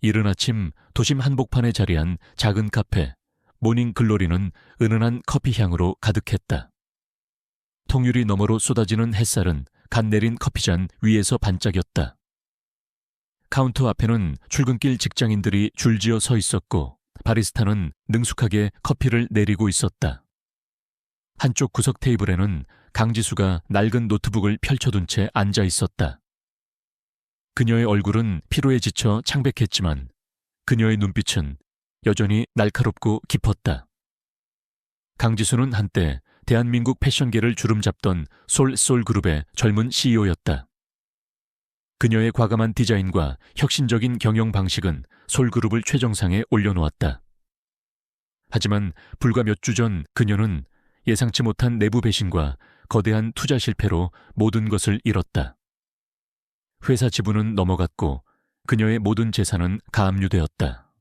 이른 아침 도심 한복판에 자리한 작은 카페 모닝 글로리는 은은한 커피 향으로 가득했다. 통유리 너머로 쏟아지는 햇살은 갓 내린 커피잔 위에서 반짝였다. 카운터 앞에는 출근길 직장인들이 줄지어 서 있었고 바리스타는 능숙하게 커피를 내리고 있었다. 한쪽 구석 테이블에는 강지수가 낡은 노트북을 펼쳐둔 채 앉아 있었다. 그녀의 얼굴은 피로에 지쳐 창백했지만 그녀의 눈빛은 여전히 날카롭고 깊었다. 강지수는 한때 대한민국 패션계를 주름잡던 솔솔그룹의 젊은 CEO였다. 그녀의 과감한 디자인과 혁신적인 경영 방식은 솔그룹을 최정상에 올려놓았다. 하지만 불과 몇 주 전 그녀는 예상치 못한 내부 배신과 거대한 투자 실패로 모든 것을 잃었다. 회사 지분은 넘어갔고 그녀의 모든 재산은 가압류되었다.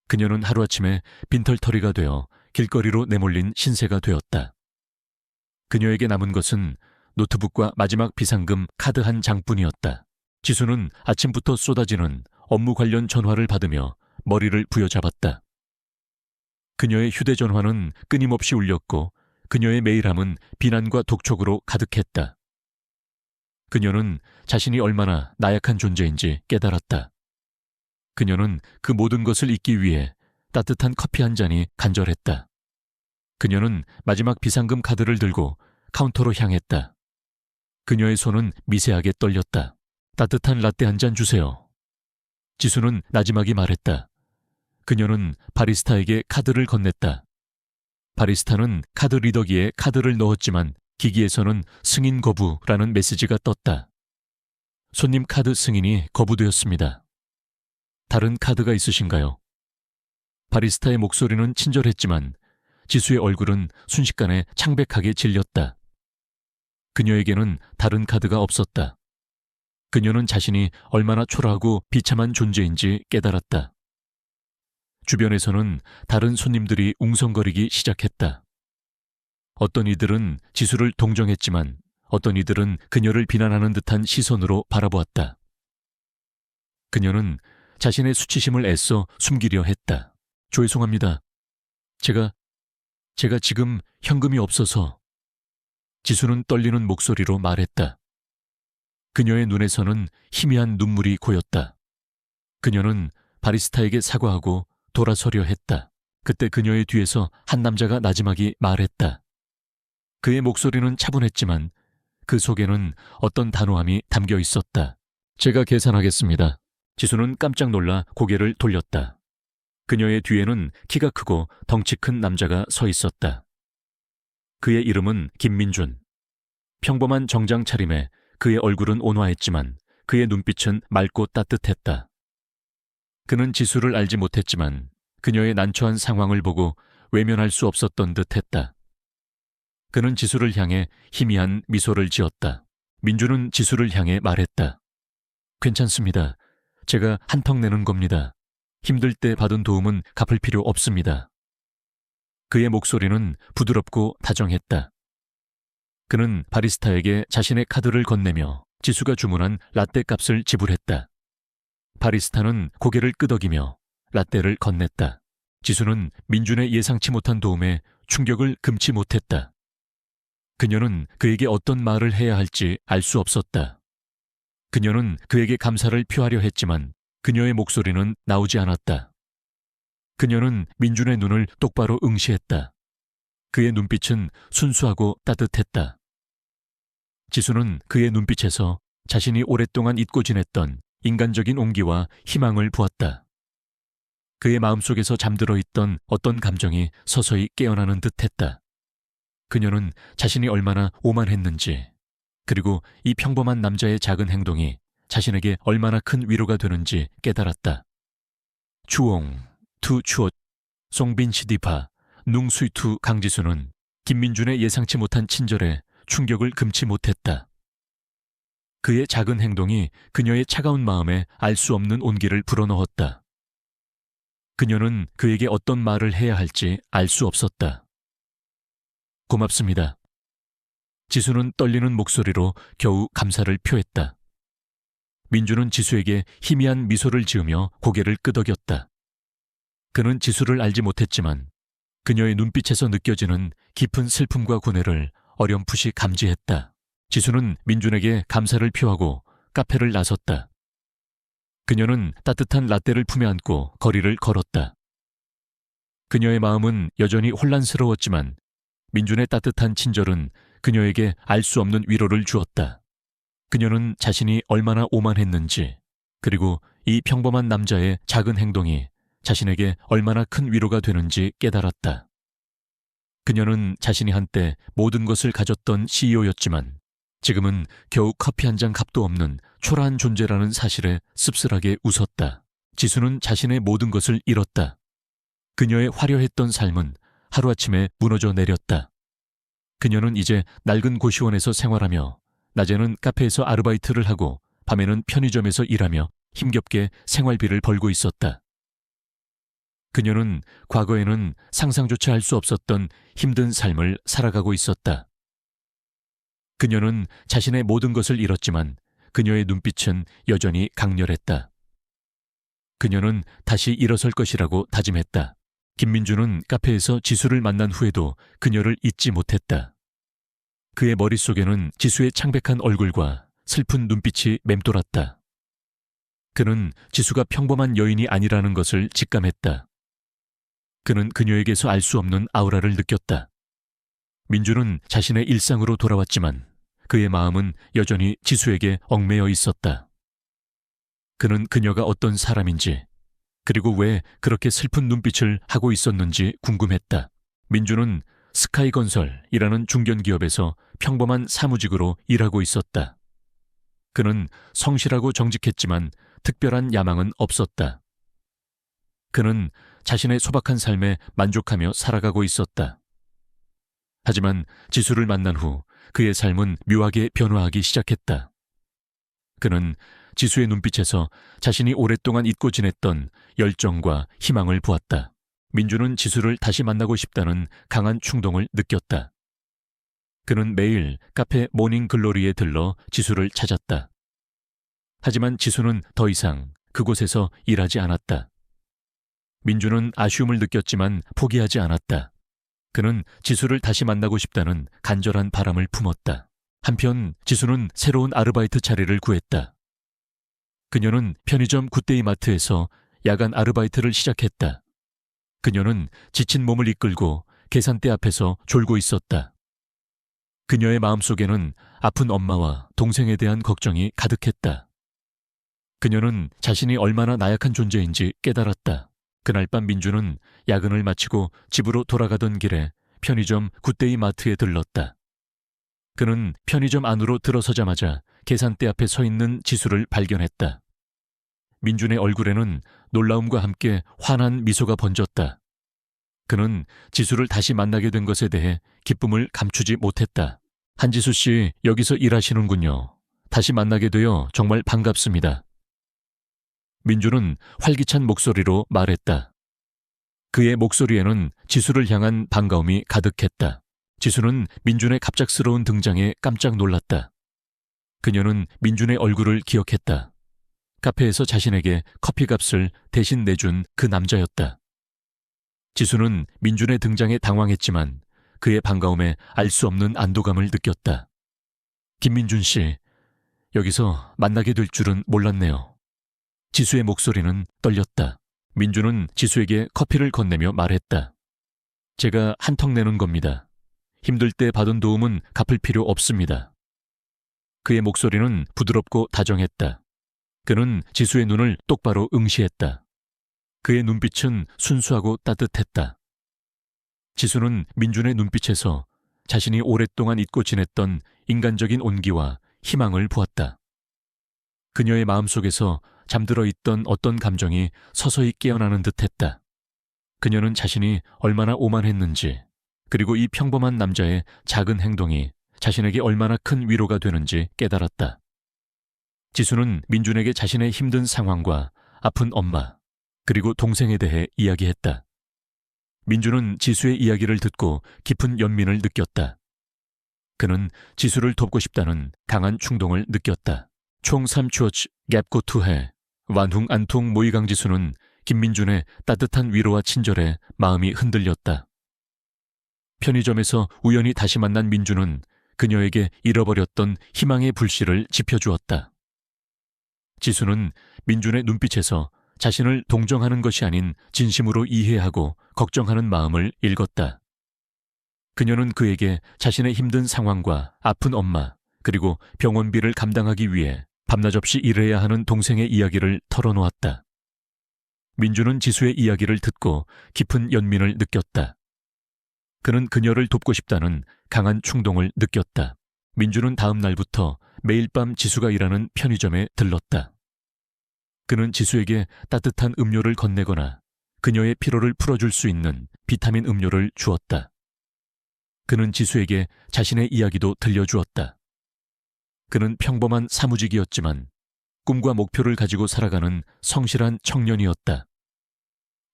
그녀는 하루아침에 빈털터리가 되어 길거리로 내몰린 신세가 되었다. 그녀에게 남은 것은 노트북과 마지막 비상금 카드 한 장뿐이었다. 지수는 아침부터 쏟아지는 업무 관련 전화를 받으며 머리를 부여잡았다. 그녀의 휴대전화는 끊임없이 울렸고 그녀의 메일함은 비난과 독촉으로 가득했다. 그녀는 자신이 얼마나 나약한 존재인지 깨달았다. 그녀는 그 모든 것을 잊기 위해 따뜻한 커피 한 잔이 간절했다. 그녀는 마지막 비상금 카드를 들고 카운터로 향했다. 그녀의 손은 미세하게 떨렸다. 따뜻한 라떼 한 잔 주세요. 지수는 나지막이 말했다. 그녀는 바리스타에게 카드를 건넸다. 바리스타는 카드 리더기에 카드를 넣었지만 기기에서는 승인 거부라는 메시지가 떴다. 손님 카드 승인이 거부되었습니다. 다른 카드가 있으신가요? 바리스타의 목소리는 친절했지만 지수의 얼굴은 순식간에 창백하게 질렸다. 그녀에게는 다른 카드가 없었다. 그녀는 자신이 얼마나 초라하고 비참한 존재인지 깨달았다. 주변에서는 다른 손님들이 웅성거리기 시작했다. 어떤 이들은 지수를 동정했지만 어떤 이들은 그녀를 비난하는 듯한 시선으로 바라보았다. 그녀는 자신의 수치심을 애써 숨기려 했다. 죄송합니다. 제가 지금 현금이 없어서. 지수는 떨리는 목소리로 말했다. 그녀의 눈에서는 희미한 눈물이 고였다. 그녀는 바리스타에게 사과하고 돌아서려 했다. 그때 그녀의 뒤에서 한 남자가 나지막이 말했다. 그의 목소리는 차분했지만 그 속에는 어떤 단호함이 담겨 있었다. 제가 계산하겠습니다. 지수는 깜짝 놀라 고개를 돌렸다. 그녀의 뒤에는 키가 크고 덩치 큰 남자가 서 있었다. 그의 이름은 김민준. 평범한 정장 차림에 그의 얼굴은 온화했지만 그의 눈빛은 맑고 따뜻했다. 그는 지수를 알지 못했지만 그녀의 난처한 상황을 보고 외면할 수 없었던 듯했다. 그는 지수를 향해 희미한 미소를 지었다. 민주는 지수를 향해 말했다. 괜찮습니다. 제가 한턱 내는 겁니다. 힘들 때 받은 도움은 갚을 필요 없습니다. 그의 목소리는 부드럽고 다정했다. 그는 바리스타에게 자신의 카드를 건네며 지수가 주문한 라떼 값을 지불했다. 바리스타는 고개를 끄덕이며 라떼를 건넸다. 지수는 민준의 예상치 못한 도움에 충격을 금치 못했다. 그녀는 그에게 어떤 말을 해야 할지 알 수 없었다. 그녀는 그에게 감사를 표하려 했지만 그녀의 목소리는 나오지 않았다. 그녀는 민준의 눈을 똑바로 응시했다. 그의 눈빛은 순수하고 따뜻했다. 지수는 그의 눈빛에서 자신이 오랫동안 잊고 지냈던 인간적인 온기와 희망을 보았다. 그의 마음속에서 잠들어 있던 어떤 감정이 서서히 깨어나는 듯했다. 그녀는 자신이 얼마나 오만했는지, 그리고 이 평범한 남자의 작은 행동이 자신에게 얼마나 큰 위로가 되는지 깨달았다. 추옹, 투 추옷, 송빈 시디파, 뭉수이투 강지수는 김민준의 예상치 못한 친절에 충격을 금치 못했다. 그의 작은 행동이 그녀의 차가운 마음에 알 수 없는 온기를 불어넣었다. 그녀는 그에게 어떤 말을 해야 할지 알 수 없었다. 고맙습니다. 지수는 떨리는 목소리로 겨우 감사를 표했다. 민주는 지수에게 희미한 미소를 지으며 고개를 끄덕였다. 그는 지수를 알지 못했지만 그녀의 눈빛에서 느껴지는 깊은 슬픔과 고뇌를 어렴풋이 감지했다. 지수는 민준에게 감사를 표하고 카페를 나섰다. 그녀는 따뜻한 라떼를 품에 안고 거리를 걸었다. 그녀의 마음은 여전히 혼란스러웠지만 민준의 따뜻한 친절은 그녀에게 알 수 없는 위로를 주었다. 그녀는 자신이 얼마나 오만했는지, 그리고 이 평범한 남자의 작은 행동이 자신에게 얼마나 큰 위로가 되는지 깨달았다. 그녀는 자신이 한때 모든 것을 가졌던 CEO였지만 지금은 겨우 커피 한 잔 값도 없는 초라한 존재라는 사실에 씁쓸하게 웃었다. 지수는 자신의 모든 것을 잃었다. 그녀의 화려했던 삶은 하루아침에 무너져 내렸다. 그녀는 이제 낡은 고시원에서 생활하며 낮에는 카페에서 아르바이트를 하고 밤에는 편의점에서 일하며 힘겹게 생활비를 벌고 있었다. 그녀는 과거에는 상상조차 할 수 없었던 힘든 삶을 살아가고 있었다. 그녀는 자신의 모든 것을 잃었지만 그녀의 눈빛은 여전히 강렬했다. 그녀는 다시 일어설 것이라고 다짐했다. 김민주는 카페에서 지수를 만난 후에도 그녀를 잊지 못했다. 그의 머릿속에는 지수의 창백한 얼굴과 슬픈 눈빛이 맴돌았다. 그는 지수가 평범한 여인이 아니라는 것을 직감했다. 그는 그녀에게서 알 수 없는 아우라를 느꼈다. 민주는 자신의 일상으로 돌아왔지만 그의 마음은 여전히 지수에게 얽매여 있었다. 그는 그녀가 어떤 사람인지, 그리고 왜 그렇게 슬픈 눈빛을 하고 있었는지 궁금했다. 민주는 스카이건설이라는 중견기업에서 평범한 사무직으로 일하고 있었다. 그는 성실하고 정직했지만 특별한 야망은 없었다. 그는 자신의 소박한 삶에 만족하며 살아가고 있었다. 하지만 지수를 만난 후 그의 삶은 묘하게 변화하기 시작했다. 그는 지수의 눈빛에서 자신이 오랫동안 잊고 지냈던 열정과 희망을 보았다. 민주는 지수를 다시 만나고 싶다는 강한 충동을 느꼈다. 그는 매일 카페 모닝글로리에 들러 지수를 찾았다. 하지만 지수는 더 이상 그곳에서 일하지 않았다. 민주는 아쉬움을 느꼈지만 포기하지 않았다. 그는 지수를 다시 만나고 싶다는 간절한 바람을 품었다. 한편 지수는 새로운 아르바이트 자리를 구했다. 그녀는 편의점 굿데이 마트에서 야간 아르바이트를 시작했다. 그녀는 지친 몸을 이끌고 계산대 앞에서 졸고 있었다. 그녀의 마음속에는 아픈 엄마와 동생에 대한 걱정이 가득했다. 그녀는 자신이 얼마나 나약한 존재인지 깨달았다. 그날 밤 민주는 야근을 마치고 집으로 돌아가던 길에 편의점 굿데이 마트에 들렀다. 그는 편의점 안으로 들어서자마자 계산대 앞에 서 있는 지수를 발견했다. 민준의 얼굴에는 놀라움과 함께 환한 미소가 번졌다. 그는 지수를 다시 만나게 된 것에 대해 기쁨을 감추지 못했다. 한지수 씨, 여기서 일하시는군요. 다시 만나게 되어 정말 반갑습니다. 민주는 활기찬 목소리로 말했다. 그의 목소리에는 지수를 향한 반가움이 가득했다. 지수는 민준의 갑작스러운 등장에 깜짝 놀랐다. 그녀는 민준의 얼굴을 기억했다. 카페에서 자신에게 커피값을 대신 내준 그 남자였다. 지수는 민준의 등장에 당황했지만 그의 반가움에 알 수 없는 안도감을 느꼈다. 김민준 씨, 여기서 만나게 될 줄은 몰랐네요. 지수의 목소리는 떨렸다. 민준은 지수에게 커피를 건네며 말했다. 제가 한턱 내는 겁니다. 힘들 때 받은 도움은 갚을 필요 없습니다. 그의 목소리는 부드럽고 다정했다. 그는 지수의 눈을 똑바로 응시했다. 그의 눈빛은 순수하고 따뜻했다. 지수는 민준의 눈빛에서 자신이 오랫동안 잊고 지냈던 인간적인 온기와 희망을 보았다. 그녀의 마음속에서 잠들어 있던 어떤 감정이 서서히 깨어나는 듯했다. 그녀는 자신이 얼마나 오만했는지, 그리고 이 평범한 남자의 작은 행동이 자신에게 얼마나 큰 위로가 되는지 깨달았다. 지수는 민준에게 자신의 힘든 상황과 아픈 엄마, 그리고 동생에 대해 이야기했다. 민준은 지수의 이야기를 듣고 깊은 연민을 느꼈다. 그는 지수를 돕고 싶다는 강한 충동을 느꼈다. 총삼추어치 갭고투해 완흥 안통 모이강지수는 김민준의 따뜻한 위로와 친절에 마음이 흔들렸다. 편의점에서 우연히 다시 만난 민준은 그녀에게 잃어버렸던 희망의 불씨를 지펴주었다. 지수는 민준의 눈빛에서 자신을 동정하는 것이 아닌 진심으로 이해하고 걱정하는 마음을 읽었다. 그녀는 그에게 자신의 힘든 상황과 아픈 엄마, 그리고 병원비를 감당하기 위해 밤낮없이 일해야 하는 동생의 이야기를 털어놓았다. 민준은 지수의 이야기를 듣고 깊은 연민을 느꼈다. 그는 그녀를 돕고 싶다는 강한 충동을 느꼈다. 민준은 다음 날부터 매일 밤 지수가 일하는 편의점에 들렀다. 그는 지수에게 따뜻한 음료를 건네거나 그녀의 피로를 풀어줄 수 있는 비타민 음료를 주었다. 그는 지수에게 자신의 이야기도 들려주었다. 그는 평범한 사무직이었지만 꿈과 목표를 가지고 살아가는 성실한 청년이었다.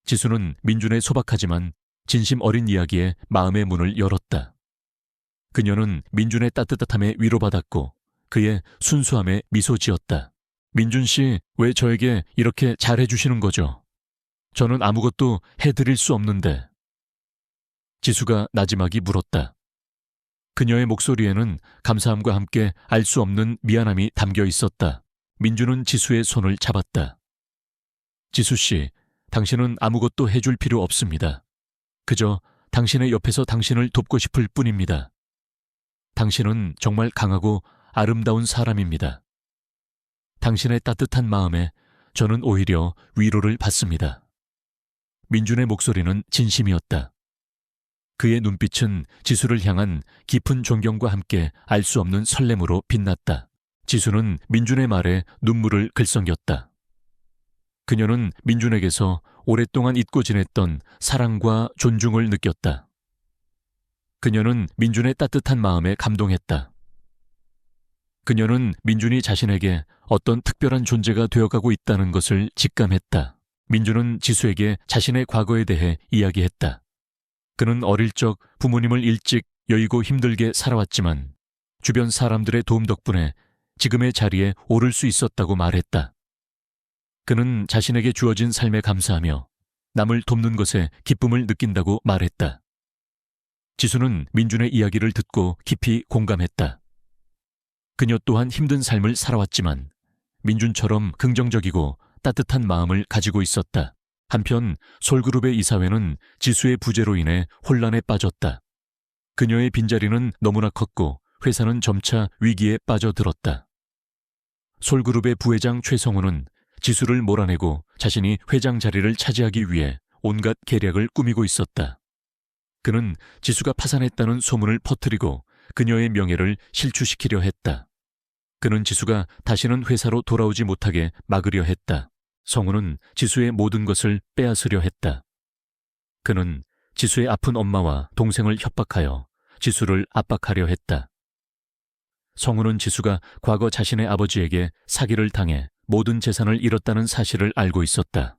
지수는 민준의 소박하지만 진심 어린 이야기에 마음의 문을 열었다. 그녀는 민준의 따뜻함에 위로받았고 그의 순수함에 미소 지었다. 민준 씨, 왜 저에게 이렇게 잘해주시는 거죠? 저는 아무것도 해드릴 수 없는데. 지수가 나지막이 물었다. 그녀의 목소리에는 감사함과 함께 알 수 없는 미안함이 담겨 있었다. 민준은 지수의 손을 잡았다. 지수 씨, 당신은 아무것도 해줄 필요 없습니다. 그저 당신의 옆에서 당신을 돕고 싶을 뿐입니다. 당신은 정말 강하고 아름다운 사람입니다. 당신의 따뜻한 마음에 저는 오히려 위로를 받습니다. 민준의 목소리는 진심이었다. 그의 눈빛은 지수를 향한 깊은 존경과 함께 알 수 없는 설렘으로 빛났다. 지수는 민준의 말에 눈물을 글썽였다. 그녀는 민준에게서 오랫동안 잊고 지냈던 사랑과 존중을 느꼈다. 그녀는 민준의 따뜻한 마음에 감동했다. 그녀는 민준이 자신에게 어떤 특별한 존재가 되어가고 있다는 것을 직감했다. 민준은 지수에게 자신의 과거에 대해 이야기했다. 그는 어릴 적 부모님을 일찍 여의고 힘들게 살아왔지만 주변 사람들의 도움 덕분에 지금의 자리에 오를 수 있었다고 말했다. 그는 자신에게 주어진 삶에 감사하며 남을 돕는 것에 기쁨을 느낀다고 말했다. 지수는 민준의 이야기를 듣고 깊이 공감했다. 그녀 또한 힘든 삶을 살아왔지만 민준처럼 긍정적이고 따뜻한 마음을 가지고 있었다. 한편 솔그룹의 이사회는 지수의 부재로 인해 혼란에 빠졌다. 그녀의 빈자리는 너무나 컸고 회사는 점차 위기에 빠져들었다. 솔그룹의 부회장 최성우는 지수를 몰아내고 자신이 회장 자리를 차지하기 위해 온갖 계략을 꾸미고 있었다. 그는 지수가 파산했다는 소문을 퍼뜨리고 그녀의 명예를 실추시키려 했다. 그는 지수가 다시는 회사로 돌아오지 못하게 막으려 했다. 성우는 지수의 모든 것을 빼앗으려 했다. 그는 지수의 아픈 엄마와 동생을 협박하여 지수를 압박하려 했다. 성우는 지수가 과거 자신의 아버지에게 사기를 당해 모든 재산을 잃었다는 사실을 알고 있었다.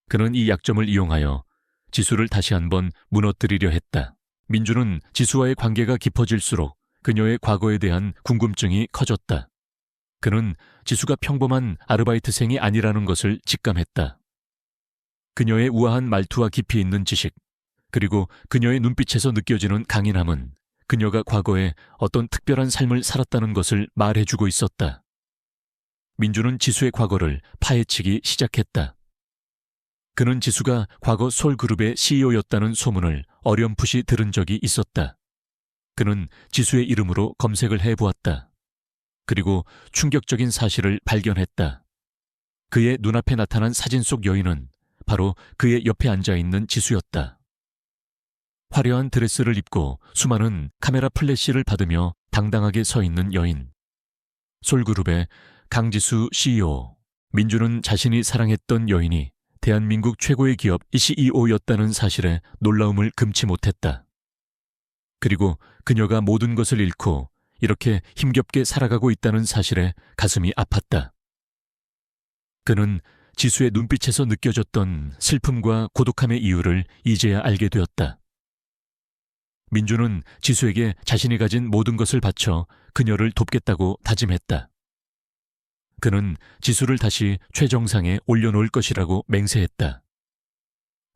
그는 이 약점을 이용하여 지수를 다시 한번 무너뜨리려 했다. 민준은 지수와의 관계가 깊어질수록 그녀의 과거에 대한 궁금증이 커졌다. 그는 지수가 평범한 아르바이트생이 아니라는 것을 직감했다. 그녀의 우아한 말투와 깊이 있는 지식, 그리고 그녀의 눈빛에서 느껴지는 강인함은 그녀가 과거에 어떤 특별한 삶을 살았다는 것을 말해주고 있었다. 민준은 지수의 과거를 파헤치기 시작했다. 그는 지수가 과거 솔그룹의 CEO였다는 소문을 어렴풋이 들은 적이 있었다. 그는 지수의 이름으로 검색을 해보았다. 그리고 충격적인 사실을 발견했다. 그의 눈앞에 나타난 사진 속 여인은 바로 그의 옆에 앉아있는 지수였다. 화려한 드레스를 입고 수많은 카메라 플래시를 받으며 당당하게 서 있는 여인. 솔그룹의 강지수 CEO. 민준은 자신이 사랑했던 여인이 대한민국 최고의 기업 CEO였다는 사실에 놀라움을 금치 못했다. 그리고 그녀가 모든 것을 잃고 이렇게 힘겹게 살아가고 있다는 사실에 가슴이 아팠다. 그는 지수의 눈빛에서 느껴졌던 슬픔과 고독함의 이유를 이제야 알게 되었다. 민준은 지수에게 자신이 가진 모든 것을 바쳐 그녀를 돕겠다고 다짐했다. 그는 지수를 다시 최정상에 올려놓을 것이라고 맹세했다.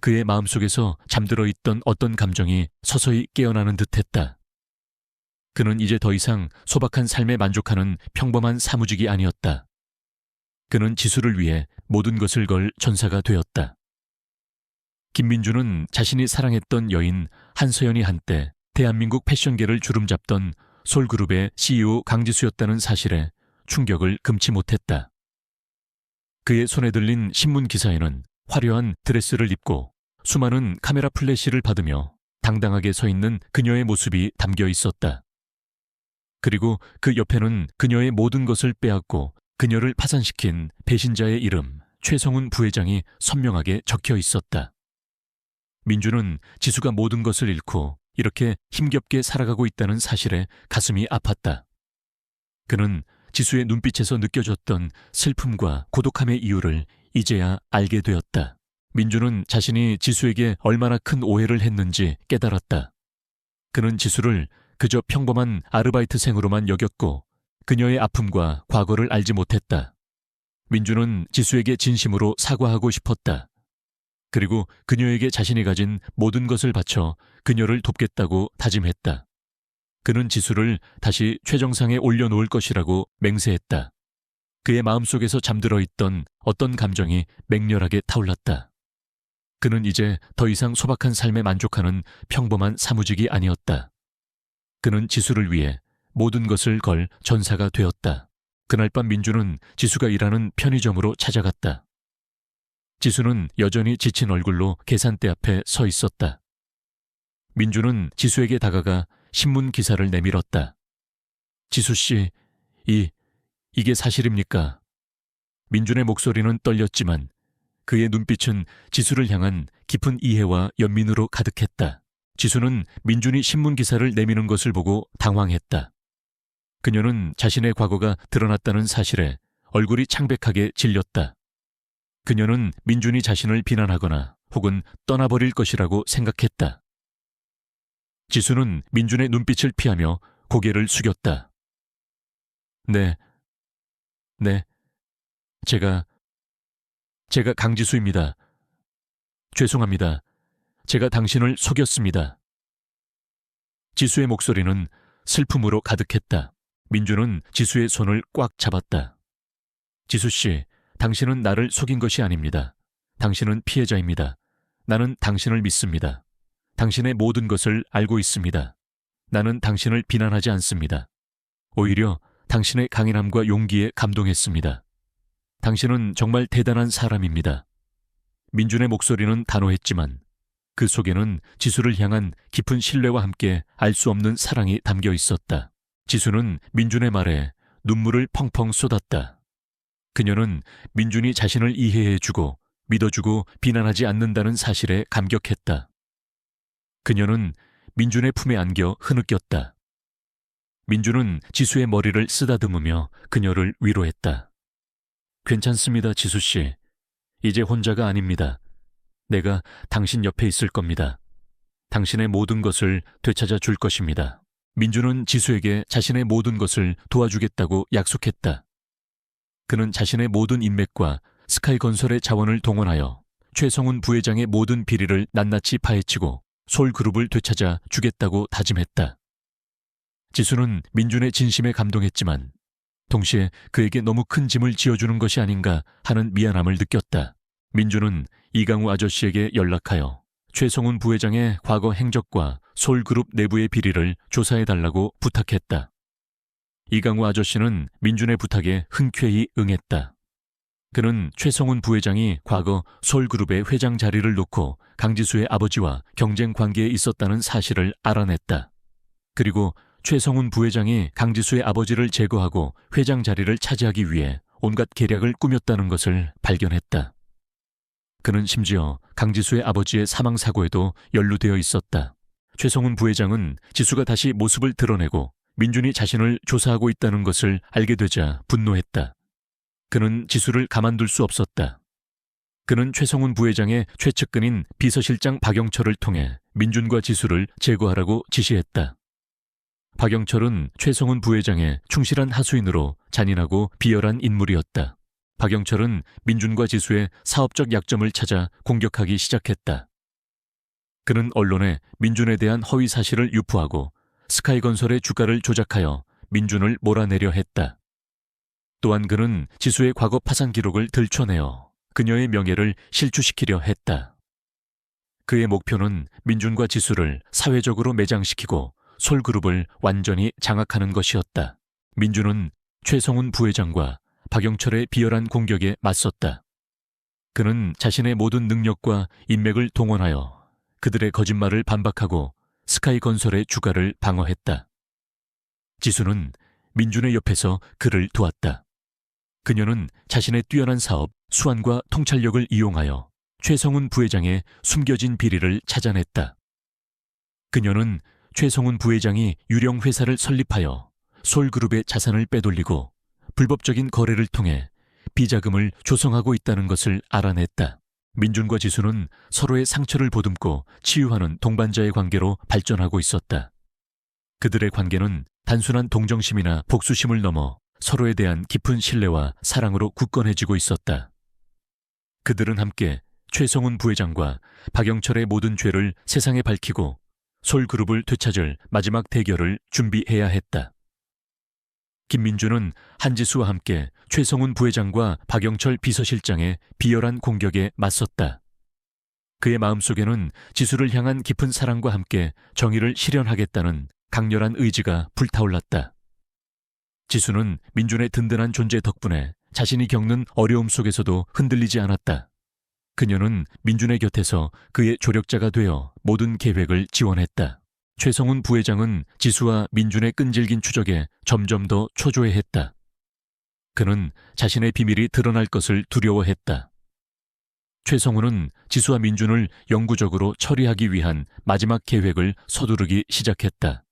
그의 마음속에서 잠들어 있던 어떤 감정이 서서히 깨어나는 듯했다. 그는 이제 더 이상 소박한 삶에 만족하는 평범한 사무직이 아니었다. 그는 지수를 위해 모든 것을 걸 전사가 되었다. 김민주는 자신이 사랑했던 여인 한서연이 한때 대한민국 패션계를 주름잡던 솔그룹의 CEO 강지수였다는 사실에 충격을 금치 못했다. 그의 손에 들린 신문 기사에는 화려한 드레스를 입고 수많은 카메라 플래시를 받으며 당당하게 서 있는 그녀의 모습이 담겨 있었다. 그리고 그 옆에는 그녀의 모든 것을 빼앗고 그녀를 파산시킨 배신자의 이름 최성훈 부회장이 선명하게 적혀 있었다. 민주는 지수가 모든 것을 잃고 이렇게 힘겹게 살아가고 있다는 사실에 가슴이 아팠다. 그는 지수의 눈빛에서 느껴졌던 슬픔과 고독함의 이유를 이제야 알게 되었다. 민주는 자신이 지수에게 얼마나 큰 오해를 했는지 깨달았다. 그는 지수를 그저 평범한 아르바이트생으로만 여겼고 그녀의 아픔과 과거를 알지 못했다. 민주는 지수에게 진심으로 사과하고 싶었다. 그리고 그녀에게 자신이 가진 모든 것을 바쳐 그녀를 돕겠다고 다짐했다. 그는 지수를 다시 최정상에 올려놓을 것이라고 맹세했다. 그의 마음속에서 잠들어 있던 어떤 감정이 맹렬하게 타올랐다. 그는 이제 더 이상 소박한 삶에 만족하는 평범한 사무직이 아니었다. 그는 지수를 위해 모든 것을 걸 전사가 되었다. 그날 밤 민주는 지수가 일하는 편의점으로 찾아갔다. 지수는 여전히 지친 얼굴로 계산대 앞에 서 있었다. 민주는 지수에게 다가가 신문 기사를 내밀었다. 지수 씨, 이게 사실입니까? 민준의 목소리는 떨렸지만 그의 눈빛은 지수를 향한 깊은 이해와 연민으로 가득했다. 지수는 민준이 신문 기사를 내미는 것을 보고 당황했다. 그녀는 자신의 과거가 드러났다는 사실에 얼굴이 창백하게 질렸다. 그녀는 민준이 자신을 비난하거나 혹은 떠나버릴 것이라고 생각했다. 지수는 민준의 눈빛을 피하며 고개를 숙였다. 네, 제가 강지수입니다. 죄송합니다. 제가 당신을 속였습니다. 지수의 목소리는 슬픔으로 가득했다. 민주는 지수의 손을 꽉 잡았다. 지수 씨, 당신은 나를 속인 것이 아닙니다. 당신은 피해자입니다. 나는 당신을 믿습니다. 당신의 모든 것을 알고 있습니다. 나는 당신을 비난하지 않습니다. 오히려 당신의 강인함과 용기에 감동했습니다. 당신은 정말 대단한 사람입니다. 민준의 목소리는 단호했지만 그 속에는 지수를 향한 깊은 신뢰와 함께 알 수 없는 사랑이 담겨 있었다. 지수는 민준의 말에 눈물을 펑펑 쏟았다. 그녀는 민준이 자신을 이해해주고 믿어주고 비난하지 않는다는 사실에 감격했다. 그녀는 민준의 품에 안겨 흐느꼈다. 민준은 지수의 머리를 쓰다듬으며 그녀를 위로했다. 괜찮습니다, 지수씨. 이제 혼자가 아닙니다. 내가 당신 옆에 있을 겁니다. 당신의 모든 것을 되찾아 줄 것입니다. 민준은 지수에게 자신의 모든 것을 도와주겠다고 약속했다. 그는 자신의 모든 인맥과 스카이건설의 자원을 동원하여 최성훈 부회장의 모든 비리를 낱낱이 파헤치고 솔그룹을 되찾아 주겠다고 다짐했다. 지수는 민준의 진심에 감동했지만 동시에 그에게 너무 큰 짐을 지어주는 것이 아닌가 하는 미안함을 느꼈다. 민준은 이강우 아저씨에게 연락하여 최성훈 부회장의 과거 행적과 솔그룹 내부의 비리를 조사해달라고 부탁했다. 이강우 아저씨는 민준의 부탁에 흔쾌히 응했다. 그는 최성훈 부회장이 과거 솔그룹의 회장 자리를 놓고 강지수의 아버지와 경쟁 관계에 있었다는 사실을 알아냈다. 그리고 최성훈 부회장이 강지수의 아버지를 제거하고 회장 자리를 차지하기 위해 온갖 계략을 꾸몄다는 것을 발견했다. 그는 심지어 강지수의 아버지의 사망사고에도 연루되어 있었다. 최성훈 부회장은 지수가 다시 모습을 드러내고 민준이 자신을 조사하고 있다는 것을 알게 되자 분노했다. 그는 지수를 가만둘 수 없었다. 그는 최성훈 부회장의 최측근인 비서실장 박영철을 통해 민준과 지수를 제거하라고 지시했다. 박영철은 최성훈 부회장의 충실한 하수인으로 잔인하고 비열한 인물이었다. 박영철은 민준과 지수의 사업적 약점을 찾아 공격하기 시작했다. 그는 언론에 민준에 대한 허위 사실을 유포하고 스카이건설의 주가를 조작하여 민준을 몰아내려 했다. 또한 그는 지수의 과거 파산 기록을 들춰내어 그녀의 명예를 실추시키려 했다. 그의 목표는 민준과 지수를 사회적으로 매장시키고 솔그룹을 완전히 장악하는 것이었다. 민준은 최성훈 부회장과 박영철의 비열한 공격에 맞섰다. 그는 자신의 모든 능력과 인맥을 동원하여 그들의 거짓말을 반박하고 스카이건설의 주가를 방어했다. 지수는 민준의 옆에서 그를 도왔다. 그녀는 자신의 뛰어난 사업, 수완과 통찰력을 이용하여 최성훈 부회장의 숨겨진 비리를 찾아냈다. 그녀는 최성훈 부회장이 유령 회사를 설립하여 솔그룹의 자산을 빼돌리고 불법적인 거래를 통해 비자금을 조성하고 있다는 것을 알아냈다. 민준과 지수는 서로의 상처를 보듬고 치유하는 동반자의 관계로 발전하고 있었다. 그들의 관계는 단순한 동정심이나 복수심을 넘어 서로에 대한 깊은 신뢰와 사랑으로 굳건해지고 있었다. 그들은 함께 최성훈 부회장과 박영철의 모든 죄를 세상에 밝히고 솔그룹을 되찾을 마지막 대결을 준비해야 했다. 김민준은 한지수와 함께 최성훈 부회장과 박영철 비서실장의 비열한 공격에 맞섰다. 그의 마음속에는 지수를 향한 깊은 사랑과 함께 정의를 실현하겠다는 강렬한 의지가 불타올랐다. 지수는 민준의 든든한 존재 덕분에 자신이 겪는 어려움 속에서도 흔들리지 않았다. 그녀는 민준의 곁에서 그의 조력자가 되어 모든 계획을 지원했다. 최성훈 부회장은 지수와 민준의 끈질긴 추적에 점점 더 초조해했다. 그는 자신의 비밀이 드러날 것을 두려워했다. 최성훈은 지수와 민준을 영구적으로 처리하기 위한 마지막 계획을 서두르기 시작했다.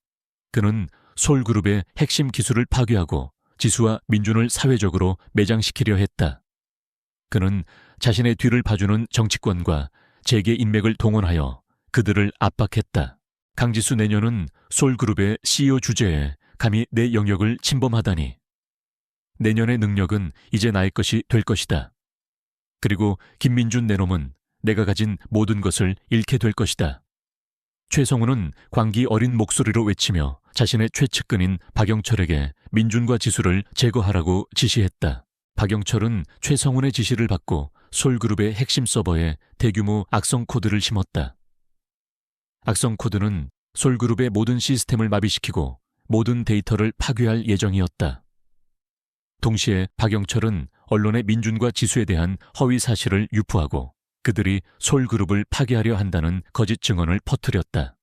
그는 솔그룹의 핵심 기술을 파괴하고 지수와 민준을 사회적으로 매장시키려 했다. 그는 자신의 뒤를 봐주는 정치권과 재계 인맥을 동원하여 그들을 압박했다. 강지수 내년은 솔그룹의 CEO 주제에 감히 내 영역을 침범하다니. 내년의 능력은 이제 나의 것이 될 것이다. 그리고 김민준 내놈은 내가 가진 모든 것을 잃게 될 것이다. 최성훈은 광기 어린 목소리로 외치며 자신의 최측근인 박영철에게 민준과 지수를 제거하라고 지시했다. 박영철은 최성훈의 지시를 받고 솔그룹의 핵심 서버에 대규모 악성 코드를 심었다. 악성 코드는 솔그룹의 모든 시스템을 마비시키고 모든 데이터를 파괴할 예정이었다. 동시에 박영철은 언론에 민준과 지수에 대한 허위 사실을 유포하고 그들이 솔그룹을 파괴하려 한다는 거짓 증언을 퍼뜨렸다.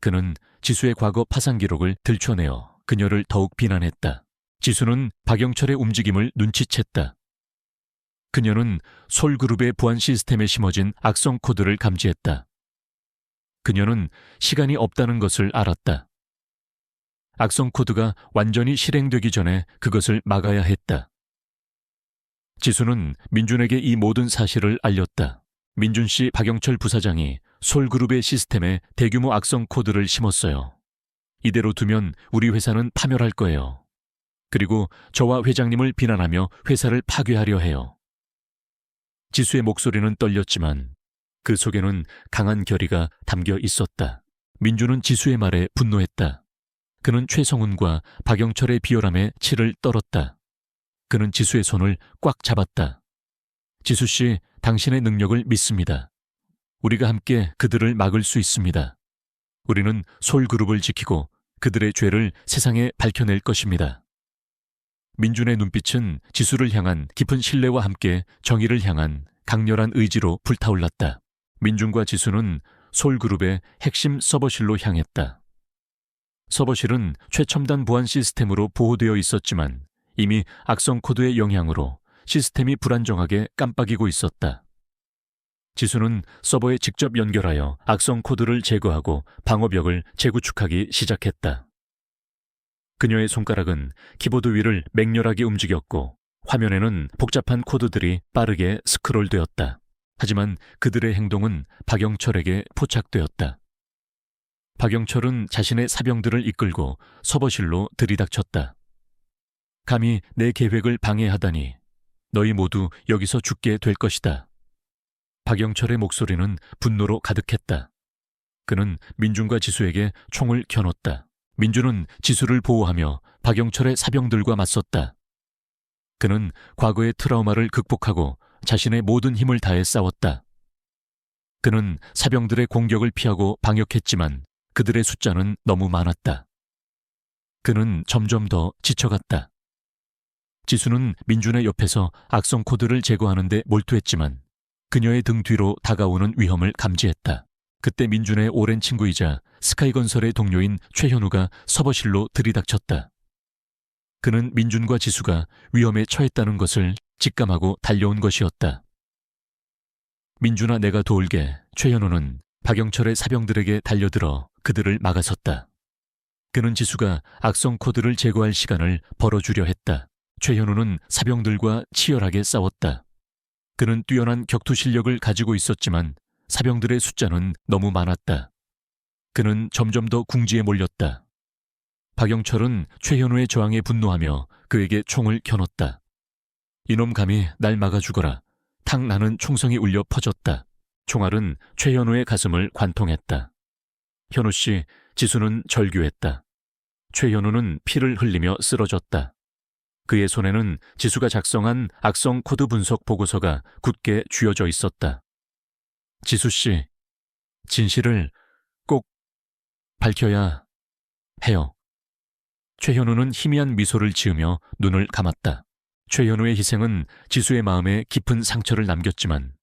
그는 지수의 과거 파산 기록을 들춰내어 그녀를 더욱 비난했다. 지수는 박영철의 움직임을 눈치챘다. 그녀는 솔그룹의 보안 시스템에 심어진 악성 코드를 감지했다. 그녀는 시간이 없다는 것을 알았다. 악성 코드가 완전히 실행되기 전에 그것을 막아야 했다. 지수는 민준에게 이 모든 사실을 알렸다. 민준 씨, 박영철 부사장이 솔그룹의 시스템에 대규모 악성 코드를 심었어요. 이대로 두면 우리 회사는 파멸할 거예요. 그리고 저와 회장님을 비난하며 회사를 파괴하려 해요. 지수의 목소리는 떨렸지만 그 속에는 강한 결의가 담겨 있었다. 민준은 지수의 말에 분노했다. 그는 최성훈과 박영철의 비열함에 치를 떨었다. 그는 지수의 손을 꽉 잡았다. 지수 씨, 당신의 능력을 믿습니다. 우리가 함께 그들을 막을 수 있습니다. 우리는 솔그룹을 지키고 그들의 죄를 세상에 밝혀낼 것입니다. 민준의 눈빛은 지수를 향한 깊은 신뢰와 함께 정의를 향한 강렬한 의지로 불타올랐다. 민준과 지수는 솔그룹의 핵심 서버실로 향했다. 서버실은 최첨단 보안 시스템으로 보호되어 있었지만 이미 악성 코드의 영향으로 시스템이 불안정하게 깜빡이고 있었다. 지수는 서버에 직접 연결하여 악성 코드를 제거하고 방어벽을 재구축하기 시작했다. 그녀의 손가락은 키보드 위를 맹렬하게 움직였고 화면에는 복잡한 코드들이 빠르게 스크롤되었다. 하지만 그들의 행동은 박영철에게 포착되었다. 박영철은 자신의 사병들을 이끌고 서버실로 들이닥쳤다. 감히 내 계획을 방해하다니 너희 모두 여기서 죽게 될 것이다. 박영철의 목소리는 분노로 가득했다. 그는 민준과 지수에게 총을 겨눴다. 민준은 지수를 보호하며 박영철의 사병들과 맞섰다. 그는 과거의 트라우마를 극복하고 자신의 모든 힘을 다해 싸웠다. 그는 사병들의 공격을 피하고 방역했지만 그들의 숫자는 너무 많았다. 그는 점점 더 지쳐갔다. 지수는 민준의 옆에서 악성 코드를 제거하는 데 몰두했지만 그녀의 등 뒤로 다가오는 위험을 감지했다. 그때 민준의 오랜 친구이자 스카이건설의 동료인 최현우가 서버실로 들이닥쳤다. 그는 민준과 지수가 위험에 처했다는 것을 직감하고 달려온 것이었다. 민준아, 내가 도울게. 최현우는 박영철의 사병들에게 달려들어 그들을 막아섰다. 그는 지수가 악성 코드를 제거할 시간을 벌어주려 했다. 최현우는 사병들과 치열하게 싸웠다. 그는 뛰어난 격투 실력을 가지고 있었지만 사병들의 숫자는 너무 많았다. 그는 점점 더 궁지에 몰렸다. 박영철은 최현우의 저항에 분노하며 그에게 총을 겨눴다. 이놈 감히 날 막아 죽어라. 탁 나는 총성이 울려 퍼졌다. 총알은 최현우의 가슴을 관통했다. 현우 씨, 지수는 절규했다. 최현우는 피를 흘리며 쓰러졌다. 그의 손에는 지수가 작성한 악성 코드 분석 보고서가 굳게 쥐어져 있었다. 지수 씨, 진실을 꼭 밝혀야 해요. 최현우는 희미한 미소를 지으며 눈을 감았다. 최현우의 희생은 지수의 마음에 깊은 상처를 남겼지만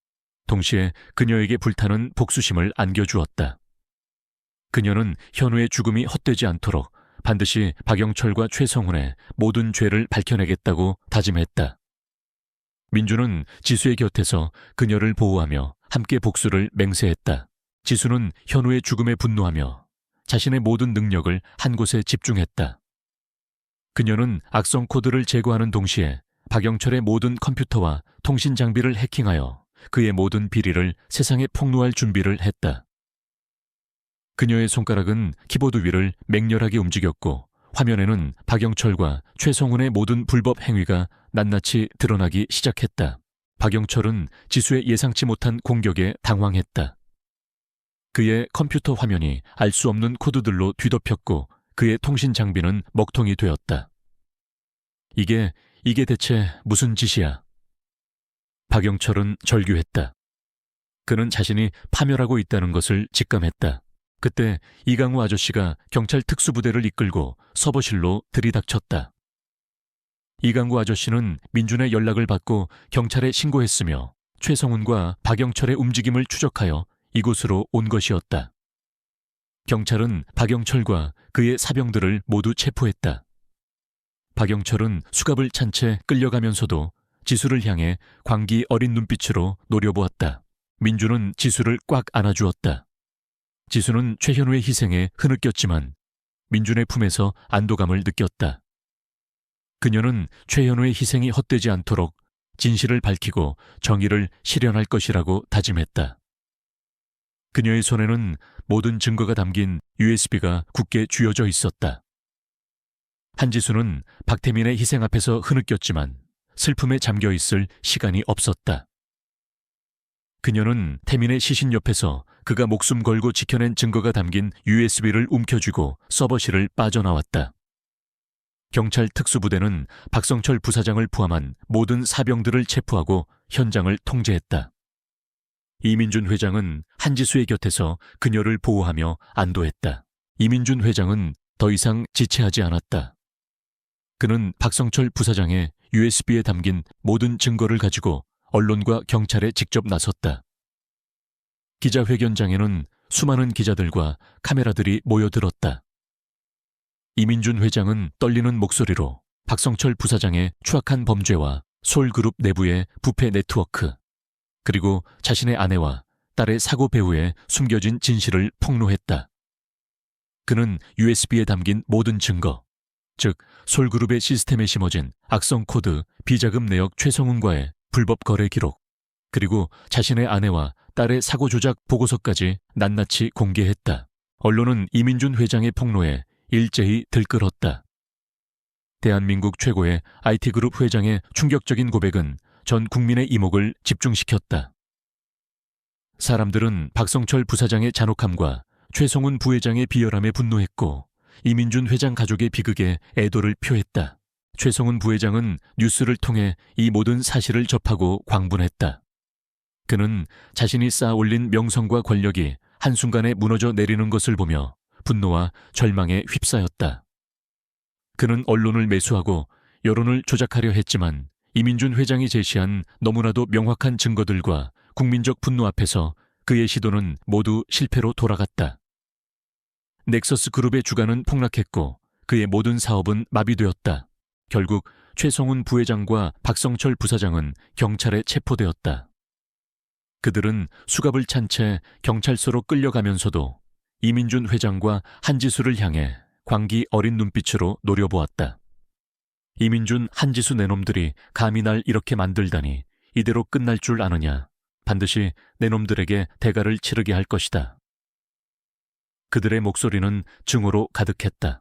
동시에 그녀에게 불타는 복수심을 안겨주었다. 그녀는 현우의 죽음이 헛되지 않도록 반드시 박영철과 최성훈의 모든 죄를 밝혀내겠다고 다짐했다. 민주는 지수의 곁에서 그녀를 보호하며 함께 복수를 맹세했다. 지수는 현우의 죽음에 분노하며 자신의 모든 능력을 한 곳에 집중했다. 그녀는 악성 코드를 제거하는 동시에 박영철의 모든 컴퓨터와 통신 장비를 해킹하여 그의 모든 비리를 세상에 폭로할 준비를 했다. 그녀의 손가락은 키보드 위를 맹렬하게 움직였고 화면에는 박영철과 최성훈의 모든 불법 행위가 낱낱이 드러나기 시작했다. 박영철은 지수의 예상치 못한 공격에 당황했다. 그의 컴퓨터 화면이 알 수 없는 코드들로 뒤덮였고 그의 통신 장비는 먹통이 되었다. 이게 대체 무슨 짓이야? 박영철은 절규했다. 그는 자신이 파멸하고 있다는 것을 직감했다. 그때 이강우 아저씨가 경찰 특수부대를 이끌고 서버실로 들이닥쳤다. 이강우 아저씨는 민준의 연락을 받고 경찰에 신고했으며 최성훈과 박영철의 움직임을 추적하여 이곳으로 온 것이었다. 경찰은 박영철과 그의 사병들을 모두 체포했다. 박영철은 수갑을 찬 채 끌려가면서도 지수를 향해 광기 어린 눈빛으로 노려보았다. 민준은 지수를 꽉 안아주었다. 지수는 최현우의 희생에 흐느꼈지만 민준의 품에서 안도감을 느꼈다. 그녀는 최현우의 희생이 헛되지 않도록 진실을 밝히고 정의를 실현할 것이라고 다짐했다. 그녀의 손에는 모든 증거가 담긴 USB가 굳게 쥐어져 있었다. 한지수는 박태민의 희생 앞에서 흐느꼈지만 슬픔에 잠겨있을 시간이 없었다. 그녀는 태민의 시신 옆에서 그가 목숨 걸고 지켜낸 증거가 담긴 USB를 움켜쥐고 서버실을 빠져나왔다. 경찰 특수부대는 박성철 부사장을 포함한 모든 사병들을 체포하고 현장을 통제했다. 이민준 회장은 한지수의 곁에서 그녀를 보호하며 안도했다. 이민준 회장은 더 이상 지체하지 않았다. 그는 박성철 부사장의 USB에 담긴 모든 증거를 가지고 언론과 경찰에 직접 나섰다. 기자회견장에는 수많은 기자들과 카메라들이 모여들었다. 이민준 회장은 떨리는 목소리로 박성철 부사장의 추악한 범죄와 솔그룹 내부의 부패 네트워크, 그리고 자신의 아내와 딸의 사고 배후에 숨겨진 진실을 폭로했다. 그는 USB에 담긴 모든 증거, 즉 솔그룹의 시스템에 심어진 악성 코드, 비자금 내역 최성훈과의 불법 거래 기록, 그리고 자신의 아내와 딸의 사고 조작 보고서까지 낱낱이 공개했다. 언론은 이민준 회장의 폭로에 일제히 들끓었다. 대한민국 최고의 IT그룹 회장의 충격적인 고백은 전 국민의 이목을 집중시켰다. 사람들은 박성철 부사장의 잔혹함과 최성훈 부회장의 비열함에 분노했고 이민준 회장 가족의 비극에 애도를 표했다. 최성훈 부회장은 뉴스를 통해 이 모든 사실을 접하고 광분했다. 그는 자신이 쌓아올린 명성과 권력이 한순간에 무너져 내리는 것을 보며 분노와 절망에 휩싸였다. 그는 언론을 매수하고 여론을 조작하려 했지만 이민준 회장이 제시한 너무나도 명확한 증거들과 국민적 분노 앞에서 그의 시도는 모두 실패로 돌아갔다. 넥서스 그룹의 주가는 폭락했고 그의 모든 사업은 마비되었다. 결국 최성훈 부회장과 박성철 부사장은 경찰에 체포되었다. 그들은 수갑을 찬 채 경찰서로 끌려가면서도 이민준 회장과 한지수를 향해 광기 어린 눈빛으로 노려보았다. 이민준, 한지수 내놈들이 감히 날 이렇게 만들다니 이대로 끝날 줄 아느냐. 반드시 내놈들에게 대가를 치르게 할 것이다. 그들의 목소리는 증오로 가득했다.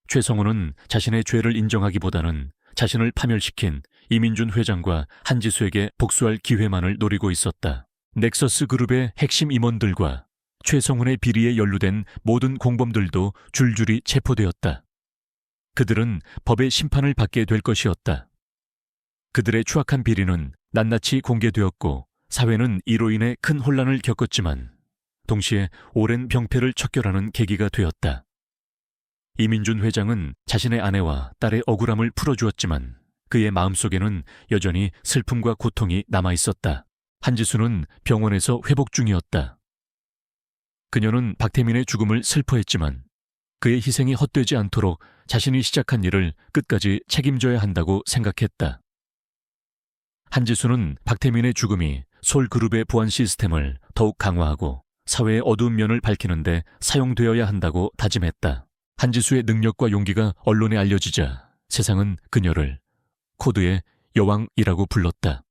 최성훈은 자신의 죄를 인정하기보다는 자신을 파멸시킨 이민준 회장과 한지수에게 복수할 기회만을 노리고 있었다. 넥서스 그룹의 핵심 임원들과 최성훈의 비리에 연루된 모든 공범들도 줄줄이 체포되었다. 그들은 법의 심판을 받게 될 것이었다. 그들의 추악한 비리는 낱낱이 공개되었고 사회는 이로 인해 큰 혼란을 겪었지만 동시에 오랜 병폐를 척결하는 계기가 되었다. 이민준 회장은 자신의 아내와 딸의 억울함을 풀어주었지만 그의 마음속에는 여전히 슬픔과 고통이 남아있었다. 한지수는 병원에서 회복 중이었다. 그녀는 박태민의 죽음을 슬퍼했지만 그의 희생이 헛되지 않도록 자신이 시작한 일을 끝까지 책임져야 한다고 생각했다. 한지수는 박태민의 죽음이 솔그룹의 보안 시스템을 더욱 강화하고 사회의 어두운 면을 밝히는데 사용되어야 한다고 다짐했다. 한지수의 능력과 용기가 언론에 알려지자 세상은 그녀를 코드의 여왕이라고 불렀다.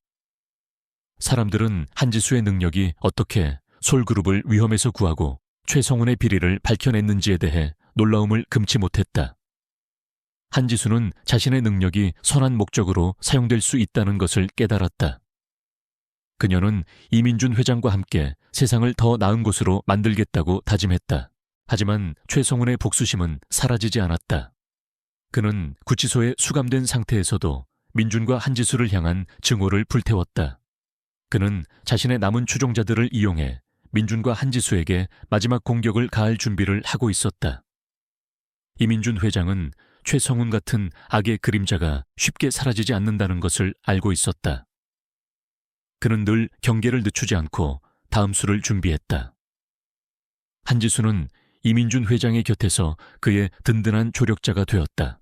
사람들은 한지수의 능력이 어떻게 솔그룹을 위험에서 구하고 최성훈의 비리를 밝혀냈는지에 대해 놀라움을 금치 못했다. 한지수는 자신의 능력이 선한 목적으로 사용될 수 있다는 것을 깨달았다. 그녀는 이민준 회장과 함께 세상을 더 나은 곳으로 만들겠다고 다짐했다. 하지만 최성훈의 복수심은 사라지지 않았다. 그는 구치소에 수감된 상태에서도 민준과 한지수를 향한 증오를 불태웠다. 그는 자신의 남은 추종자들을 이용해 민준과 한지수에게 마지막 공격을 가할 준비를 하고 있었다. 이민준 회장은 최성훈 같은 악의 그림자가 쉽게 사라지지 않는다는 것을 알고 있었다. 그는 늘 경계를 늦추지 않고 다음 수를 준비했다. 한지수는 이민준 회장의 곁에서 그의 든든한 조력자가 되었다.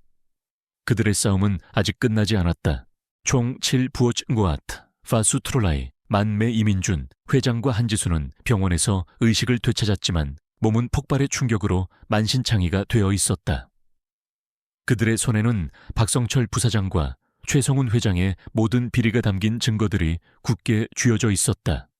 그들의 싸움은 아직 끝나지 않았다. 총 7부어츠고아트, 파수트롤라이, 만매 이민준, 회장과 한지수는 병원에서 의식을 되찾았지만 몸은 폭발의 충격으로 만신창이가 되어 있었다. 그들의 손에는 박성철 부사장과 최성훈 회장의 모든 비리가 담긴 증거들이 굳게 쥐어져 있었다.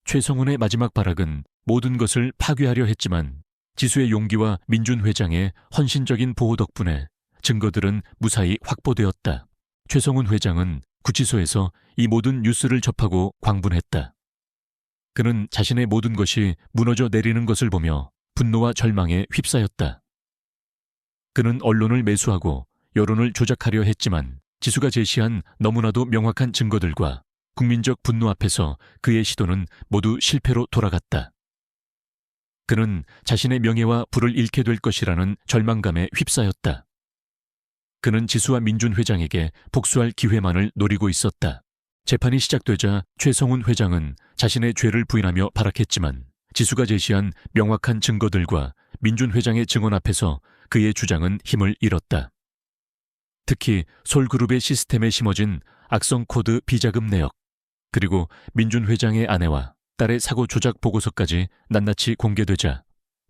최성훈의 마지막 발악은 모든 것을 파괴하려 했지만 지수의 용기와 민준 회장의 헌신적인 보호 덕분에 증거들은 무사히 확보되었다. 최성훈 회장은 구치소에서 이 모든 뉴스를 접하고 광분했다. 그는 자신의 모든 것이 무너져 내리는 것을 보며 분노와 절망에 휩싸였다. 그는 언론을 매수하고 여론을 조작하려 했지만 지수가 제시한 너무나도 명확한 증거들과 국민적 분노 앞에서 그의 시도는 모두 실패로 돌아갔다. 그는 자신의 명예와 부를 잃게 될 것이라는 절망감에 휩싸였다. 그는 지수와 민준 회장에게 복수할 기회만을 노리고 있었다. 재판이 시작되자 최성훈 회장은 자신의 죄를 부인하며 발악했지만 지수가 제시한 명확한 증거들과 민준 회장의 증언 앞에서 그의 주장은 힘을 잃었다. 특히 솔그룹의 시스템에 심어진 악성 코드 비자금 내역, 그리고 민준 회장의 아내와 딸의 사고 조작 보고서까지 낱낱이 공개되자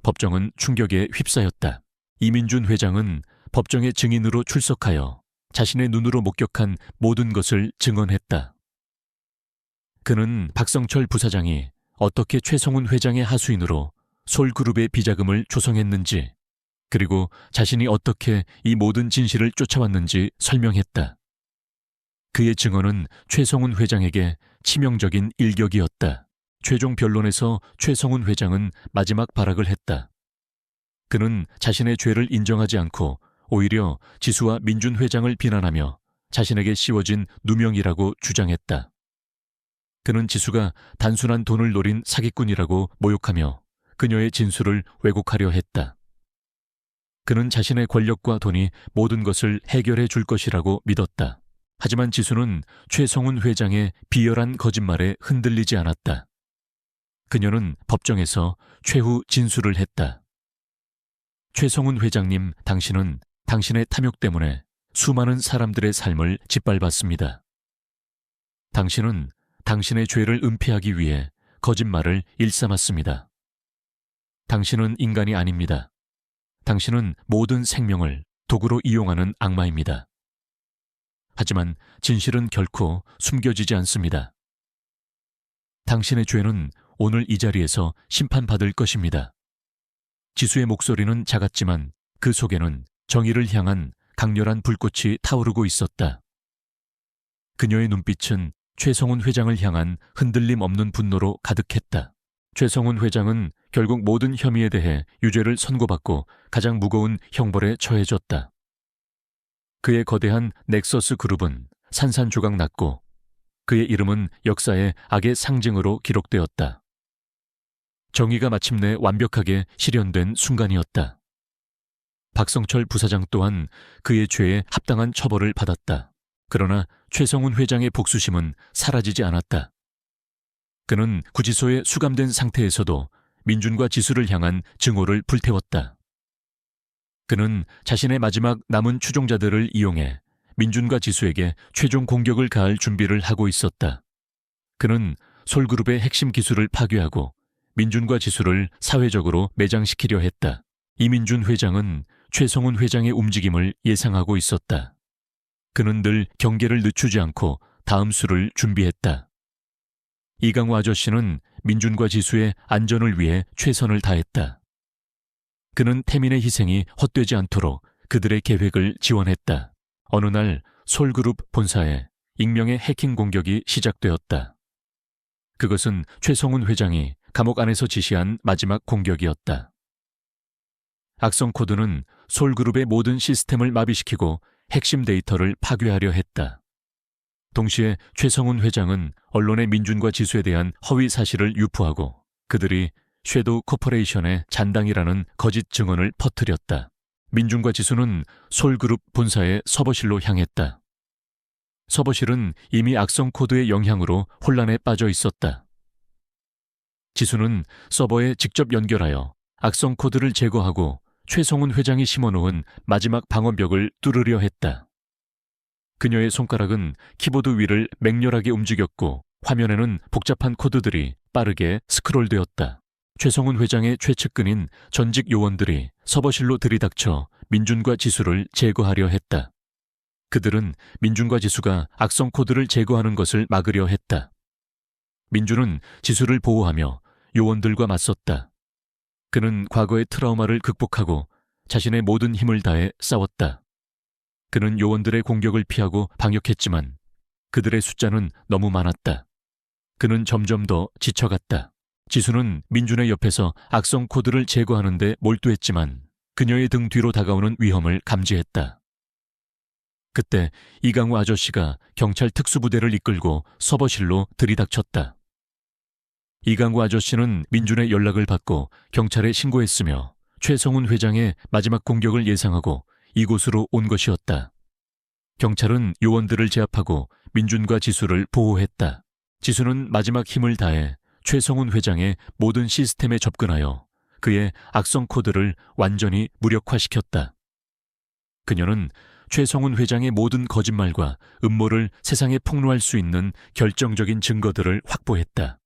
법정은 충격에 휩싸였다. 이민준 회장은 법정의 증인으로 출석하여 자신의 눈으로 목격한 모든 것을 증언했다. 그는 박성철 부사장이 어떻게 최성훈 회장의 하수인으로 솔그룹의 비자금을 조성했는지, 그리고 자신이 어떻게 이 모든 진실을 쫓아왔는지 설명했다. 그의 증언은 최성훈 회장에게 치명적인 일격이었다. 최종 변론에서 최성훈 회장은 마지막 발악을 했다. 그는 자신의 죄를 인정하지 않고 오히려 지수와 민준 회장을 비난하며 자신에게 씌워진 누명이라고 주장했다. 그는 지수가 단순한 돈을 노린 사기꾼이라고 모욕하며 그녀의 진술을 왜곡하려 했다. 그는 자신의 권력과 돈이 모든 것을 해결해 줄 것이라고 믿었다. 하지만 지수는 최성훈 회장의 비열한 거짓말에 흔들리지 않았다. 그녀는 법정에서 최후 진술을 했다. 최성훈 회장님, 당신은 당신의 탐욕 때문에 수많은 사람들의 삶을 짓밟았습니다. 당신은 당신의 죄를 은폐하기 위해 거짓말을 일삼았습니다. 당신은 인간이 아닙니다. 당신은 모든 생명을 도구로 이용하는 악마입니다. 하지만 진실은 결코 숨겨지지 않습니다. 당신의 죄는 오늘 이 자리에서 심판받을 것입니다. 지수의 목소리는 작았지만 그 속에는 정의를 향한 강렬한 불꽃이 타오르고 있었다. 그녀의 눈빛은 최성훈 회장을 향한 흔들림 없는 분노로 가득했다. 최성훈 회장은 결국 모든 혐의에 대해 유죄를 선고받고 가장 무거운 형벌에 처해졌다. 그의 거대한 넥서스 그룹은 산산조각 났고 그의 이름은 역사의 악의 상징으로 기록되었다. 정의가 마침내 완벽하게 실현된 순간이었다. 박성철 부사장 또한 그의 죄에 합당한 처벌을 받았다. 그러나 최성훈 회장의 복수심은 사라지지 않았다. 그는 구치소에 수감된 상태에서도 민준과 지수를 향한 증오를 불태웠다. 그는 자신의 마지막 남은 추종자들을 이용해 민준과 지수에게 최종 공격을 가할 준비를 하고 있었다. 그는 솔그룹의 핵심 기술을 파괴하고 민준과 지수를 사회적으로 매장시키려 했다. 이민준 회장은 최성훈 회장의 움직임을 예상하고 있었다. 그는 늘 경계를 늦추지 않고 다음 수를 준비했다. 이강호 아저씨는 민준과 지수의 안전을 위해 최선을 다했다. 그는 태민의 희생이 헛되지 않도록 그들의 계획을 지원했다. 어느 날 솔그룹 본사에 익명의 해킹 공격이 시작되었다. 그것은 최성훈 회장이 감옥 안에서 지시한 마지막 공격이었다. 악성 코드는 솔그룹의 모든 시스템을 마비시키고 핵심 데이터를 파괴하려 했다. 동시에 최성훈 회장은 언론의 민준과 지수에 대한 허위 사실을 유포하고 그들이 섀도우 코퍼레이션의 잔당이라는 거짓 증언을 퍼뜨렸다. 민준과 지수는 솔그룹 본사의 서버실로 향했다. 서버실은 이미 악성 코드의 영향으로 혼란에 빠져 있었다. 지수는 서버에 직접 연결하여 악성 코드를 제거하고 최성훈 회장이 심어놓은 마지막 방어벽을 뚫으려 했다. 그녀의 손가락은 키보드 위를 맹렬하게 움직였고 화면에는 복잡한 코드들이 빠르게 스크롤되었다. 최성훈 회장의 최측근인 전직 요원들이 서버실로 들이닥쳐 민준과 지수를 제거하려 했다. 그들은 민준과 지수가 악성 코드를 제거하는 것을 막으려 했다. 민준은 지수를 보호하며 요원들과 맞섰다. 그는 과거의 트라우마를 극복하고 자신의 모든 힘을 다해 싸웠다. 그는 요원들의 공격을 피하고 방역했지만 그들의 숫자는 너무 많았다. 그는 점점 더 지쳐갔다. 지수는 민준의 옆에서 악성 코드를 제거하는 데 몰두했지만 그녀의 등 뒤로 다가오는 위험을 감지했다. 그때 이강호 아저씨가 경찰 특수부대를 이끌고 서버실로 들이닥쳤다. 이강호 아저씨는 민준의 연락을 받고 경찰에 신고했으며 최성훈 회장의 마지막 공격을 예상하고 이곳으로 온 것이었다. 경찰은 요원들을 제압하고 민준과 지수를 보호했다. 지수는 마지막 힘을 다해 최성훈 회장의 모든 시스템에 접근하여 그의 악성 코드를 완전히 무력화시켰다. 그녀는 최성훈 회장의 모든 거짓말과 음모를 세상에 폭로할 수 있는 결정적인 증거들을 확보했다.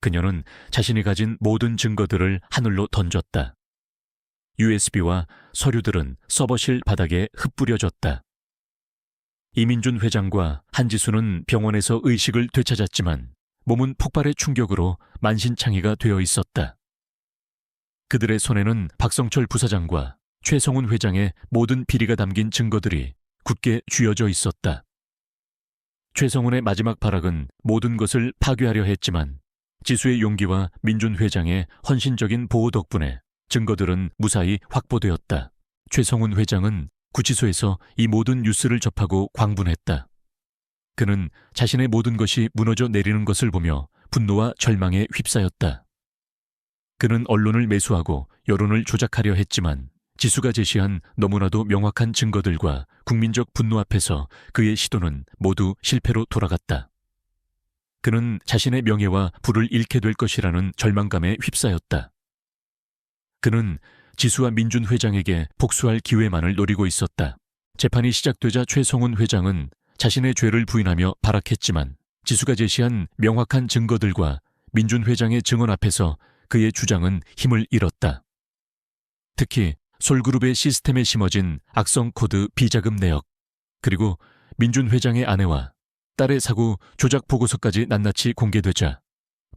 그녀는 자신이 가진 모든 증거들을 하늘로 던졌다. USB와 서류들은 서버실 바닥에 흩뿌려졌다. 이민준 회장과 한지수는 병원에서 의식을 되찾았지만 몸은 폭발의 충격으로 만신창이가 되어 있었다. 그들의 손에는 박성철 부사장과 최성훈 회장의 모든 비리가 담긴 증거들이 굳게 쥐어져 있었다. 최성훈의 마지막 발악은 모든 것을 파괴하려 했지만 지수의 용기와 민준 회장의 헌신적인 보호 덕분에 증거들은 무사히 확보되었다. 최성훈 회장은 구치소에서 이 모든 뉴스를 접하고 광분했다. 그는 자신의 모든 것이 무너져 내리는 것을 보며 분노와 절망에 휩싸였다. 그는 언론을 매수하고 여론을 조작하려 했지만 지수가 제시한 너무나도 명확한 증거들과 국민적 분노 앞에서 그의 시도는 모두 실패로 돌아갔다. 그는 자신의 명예와 부를 잃게 될 것이라는 절망감에 휩싸였다. 그는 지수와 민준 회장에게 복수할 기회만을 노리고 있었다. 재판이 시작되자 최성훈 회장은 자신의 죄를 부인하며 발악했지만 지수가 제시한 명확한 증거들과 민준 회장의 증언 앞에서 그의 주장은 힘을 잃었다. 특히 솔그룹의 시스템에 심어진 악성 코드 비자금 내역, 그리고 민준 회장의 아내와 딸의 사고 조작 보고서까지 낱낱이 공개되자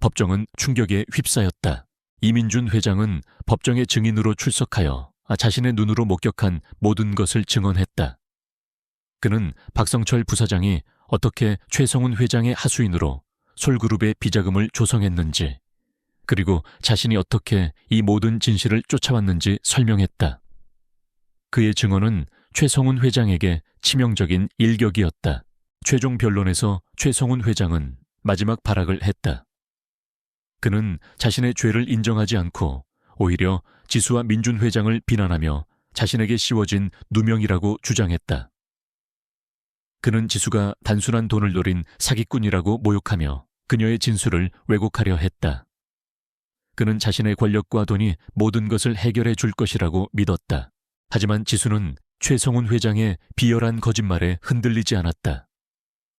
법정은 충격에 휩싸였다. 이민준 회장은 법정의 증인으로 출석하여 자신의 눈으로 목격한 모든 것을 증언했다. 그는 박성철 부사장이 어떻게 최성훈 회장의 하수인으로 솔그룹의 비자금을 조성했는지, 그리고 자신이 어떻게 이 모든 진실을 쫓아왔는지 설명했다. 그의 증언은 최성훈 회장에게 치명적인 일격이었다. 최종 변론에서 최성훈 회장은 마지막 발악을 했다. 그는 자신의 죄를 인정하지 않고 오히려 지수와 민준 회장을 비난하며 자신에게 씌워진 누명이라고 주장했다. 그는 지수가 단순한 돈을 노린 사기꾼이라고 모욕하며 그녀의 진술을 왜곡하려 했다. 그는 자신의 권력과 돈이 모든 것을 해결해 줄 것이라고 믿었다. 하지만 지수는 최성훈 회장의 비열한 거짓말에 흔들리지 않았다.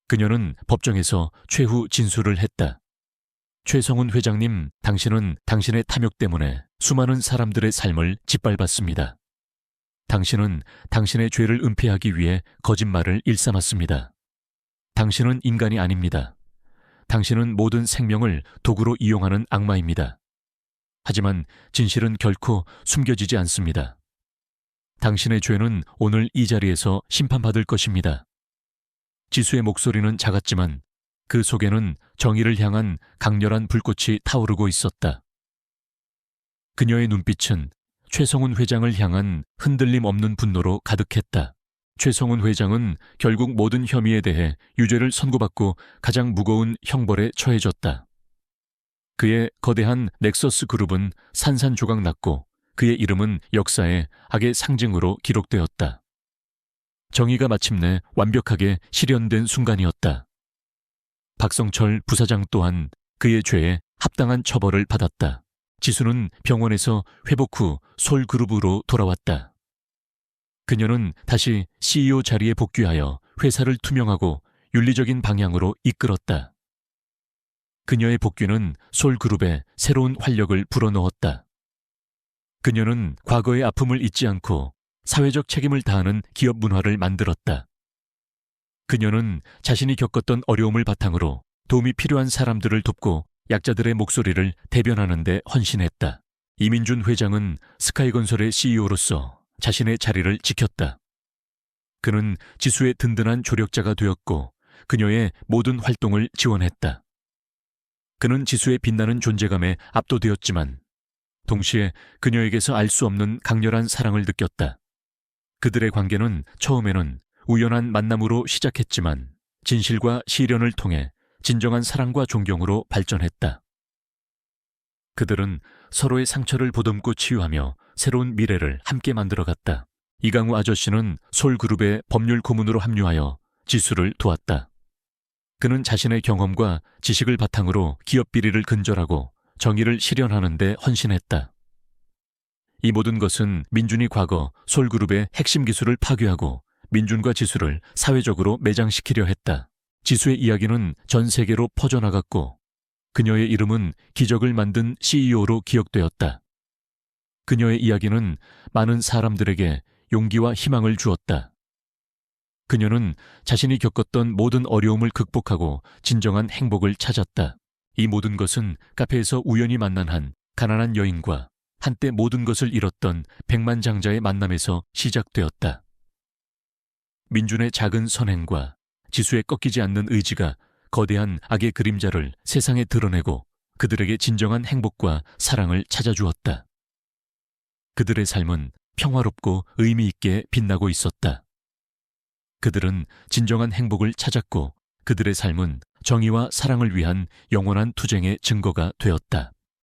그녀는 법정에서 최후 진술을 했다. 최성훈 회장님, 당신은 당신의 탐욕 때문에 수많은 사람들의 삶을 짓밟았습니다. 당신은 당신의 죄를 은폐하기 위해 거짓말을 일삼았습니다. 당신은 인간이 아닙니다. 당신은 모든 생명을 도구로 이용하는 악마입니다. 하지만 진실은 결코 숨겨지지 않습니다. 당신의 죄는 오늘 이 자리에서 심판받을 것입니다. 지수의 목소리는 작았지만 그 속에는 정의를 향한 강렬한 불꽃이 타오르고 있었다. 그녀의 눈빛은 최성훈 회장을 향한 흔들림 없는 분노로 가득했다. 최성훈 회장은 결국 모든 혐의에 대해 유죄를 선고받고 가장 무거운 형벌에 처해졌다. 그의 거대한 넥서스 그룹은 산산조각 났고 그의 이름은 역사에 악의 상징으로 기록되었다. 정의가 마침내 완벽하게 실현된 순간이었다. 박성철 부사장 또한 그의 죄에 합당한 처벌을 받았다. 지수는 병원에서 회복 후 솔그룹으로 돌아왔다. 그녀는 다시 CEO 자리에 복귀하여 회사를 투명하고 윤리적인 방향으로 이끌었다. 그녀의 복귀는 솔그룹에 새로운 활력을 불어넣었다. 그녀는 과거의 아픔을 잊지 않고 사회적 책임을 다하는 기업 문화를 만들었다. 그녀는 자신이 겪었던 어려움을 바탕으로 도움이 필요한 사람들을 돕고 약자들의 목소리를 대변하는 데 헌신했다. 이민준 회장은 스카이건설의 CEO로서 자신의 자리를 지켰다. 그는 지수의 든든한 조력자가 되었고 그녀의 모든 활동을 지원했다. 그는 지수의 빛나는 존재감에 압도되었지만 동시에 그녀에게서 알 수 없는 강렬한 사랑을 느꼈다. 그들의 관계는 처음에는 우연한 만남으로 시작했지만 진실과 시련을 통해 진정한 사랑과 존경으로 발전했다. 그들은 서로의 상처를 보듬고 치유하며 새로운 미래를 함께 만들어갔다. 이강우 아저씨는 솔그룹의 법률 고문으로 합류하여 지수를 도왔다. 그는 자신의 경험과 지식을 바탕으로 기업 비리를 근절하고 정의를 실현하는 데 헌신했다. 이 모든 것은 민준이 과거 솔그룹의 핵심 기술을 파괴하고 민준과 지수를 사회적으로 매장시키려 했다. 지수의 이야기는 전 세계로 퍼져나갔고 그녀의 이름은 기적을 만든 CEO로 기억되었다. 그녀의 이야기는 많은 사람들에게 용기와 희망을 주었다. 그녀는 자신이 겪었던 모든 어려움을 극복하고 진정한 행복을 찾았다. 이 모든 것은 카페에서 우연히 만난 한 가난한 여인과 한때 모든 것을 잃었던 백만장자의 만남에서 시작되었다. 민준의 작은 선행과 지수의 꺾이지 않는 의지가 거대한 악의 그림자를 세상에 드러내고 그들에게 진정한 행복과 사랑을 찾아주었다. 그들의 삶은 평화롭고 의미 있게 빛나고 있었다. 그들은 진정한 행복을 찾았고 그들의 삶은 정의와 사랑을 위한 영원한 투쟁의 증거가 되었다.